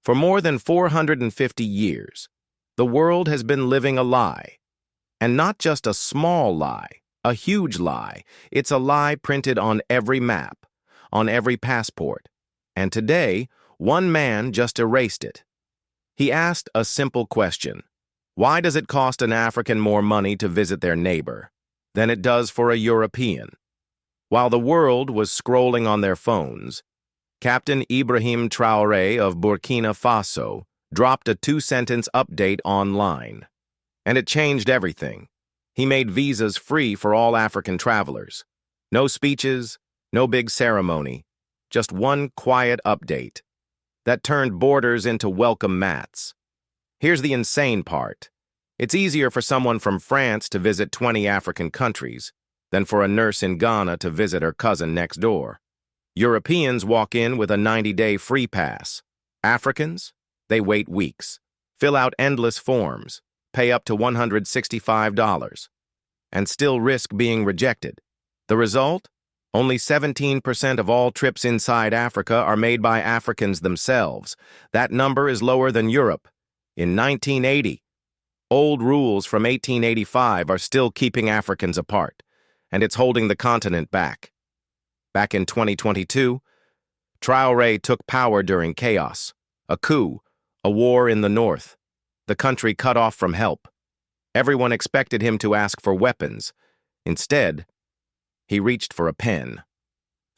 For more than 450 years, the world has been living a lie. And not just a small lie, a huge lie. It's a lie printed on every map, on every passport. And today, one man just erased it. He asked a simple question. Why does it cost an African more money to visit their neighbor than it does for a European? While the world was scrolling on their phones, Captain Ibrahim Traoré of Burkina Faso dropped a 2-sentence update online. And it changed everything. He made visas free for all African travelers. No speeches, no big ceremony, just one quiet update that turned borders into welcome mats. Here's the insane part. It's easier for someone from France to visit 20 African countries than for a nurse in Ghana to visit her cousin next door. Europeans walk in with a 90-day free pass. Africans, they wait weeks, fill out endless forms, pay up to $165, and still risk being rejected. The result? Only 17% of all trips inside Africa are made by Africans themselves. That number is lower than Europe. In 1980, old rules from 1885 are still keeping Africans apart, and it's holding the continent back. Back in 2022, Traoré took power during chaos, a coup, a war in the north, the country cut off from help. Everyone expected him to ask for weapons. Instead, he reached for a pen.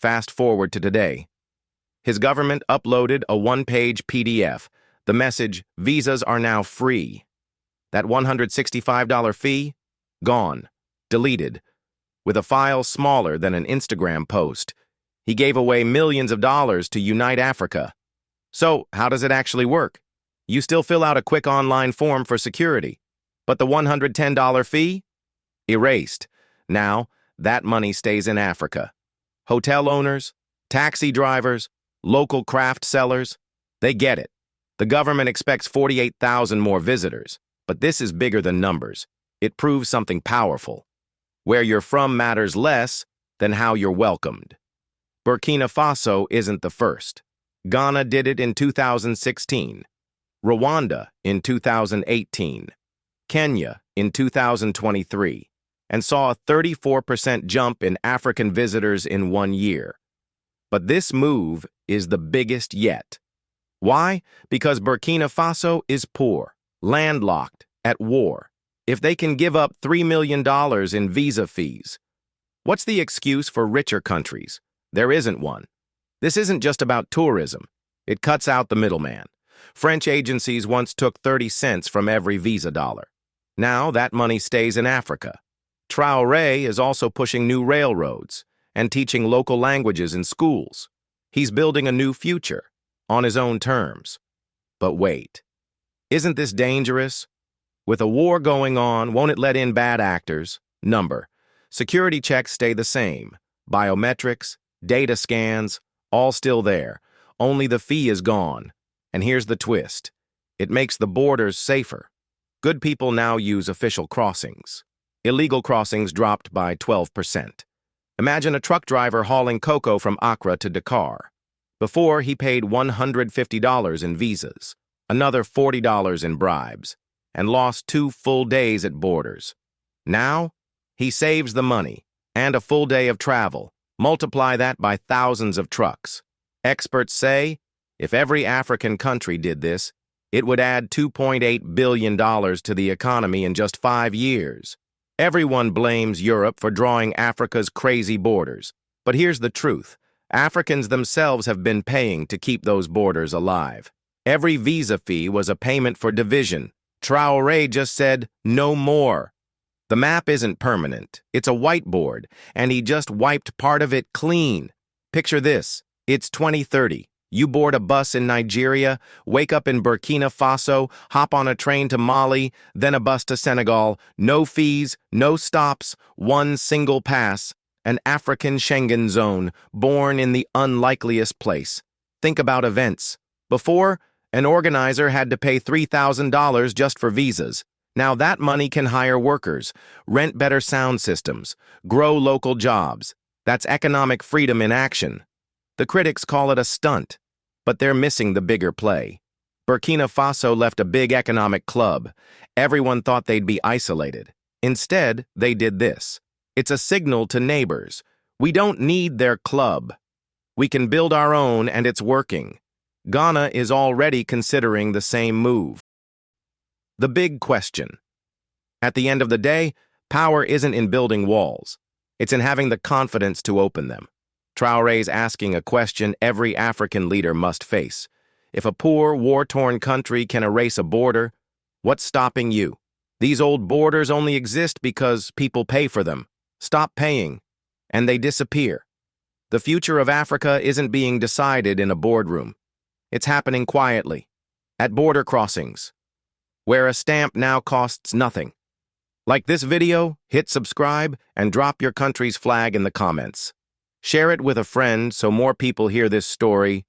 Fast forward to today. His government uploaded a 1-page PDF. The message, visas are now free. That $165 fee? Gone. Deleted. With a file smaller than an Instagram post, he gave away millions of dollars to unite Africa. So, how does it actually work? You still fill out a quick online form for security, but the $110 fee? Erased. Now, that money stays in Africa. Hotel owners, taxi drivers, local craft sellers, they get it. The government expects 48,000 more visitors, but this is bigger than numbers. It proves something powerful. Where you're from matters less than how you're welcomed. Burkina Faso isn't the first. Ghana did it in 2016. Rwanda in 2018. Kenya in 2023. And saw a 34% jump in African visitors in 1 year. But this move is the biggest yet. Why? Because Burkina Faso is poor, landlocked, at war. If they can give up $3 million in visa fees, what's the excuse for richer countries? There isn't one. This isn't just about tourism. It cuts out the middleman. French agencies once took 30 cents from every visa dollar. Now that money stays in Africa. Traoré is also pushing new railroads and teaching local languages in schools. He's building a new future on his own terms. But wait, isn't this dangerous? With a war going on, won't it let in bad actors? Number. Security checks stay the same. Biometrics, data scans, all still there. Only the fee is gone. And here's the twist. It makes the borders safer. Good people now use official crossings. Illegal crossings dropped by 12%. Imagine a truck driver hauling cocoa from Accra to Dakar. Before, he paid $150 in visas, another $40 in bribes, and lost 2 full days at borders. Now, he saves the money and a full day of travel. Multiply that by thousands of trucks. Experts say, if every African country did this, it would add $2.8 billion to the economy in just 5 years. Everyone blames Europe for drawing Africa's crazy borders. But here's the truth. Africans themselves have been paying to keep those borders alive. Every visa fee was a payment for division. Traoré just said, no more. The map isn't permanent. It's a whiteboard, and he just wiped part of it clean. Picture this. It's 2030. You board a bus in Nigeria, wake up in Burkina Faso, hop on a train to Mali, then a bus to Senegal. No fees, no stops, one single pass. An African Schengen zone, born in the unlikeliest place. Think about events. Before, an organizer had to pay $3,000 just for visas. Now that money can hire workers, rent better sound systems, grow local jobs. That's economic freedom in action. The critics call it a stunt, but they're missing the bigger play. Burkina Faso left a big economic club. Everyone thought they'd be isolated. Instead, they did this. It's a signal to neighbors. We don't need their club. We can build our own, and it's working. Ghana is already considering the same move. The big question. At the end of the day, power isn't in building walls. It's in having the confidence to open them. Traore's asking a question every African leader must face. If a poor, war-torn country can erase a border, what's stopping you? These old borders only exist because people pay for them, stop paying, and they disappear. The future of Africa isn't being decided in a boardroom. It's happening quietly, at border crossings, where a stamp now costs nothing. Like this video, hit subscribe, and drop your country's flag in the comments. Share it with a friend so more people hear this story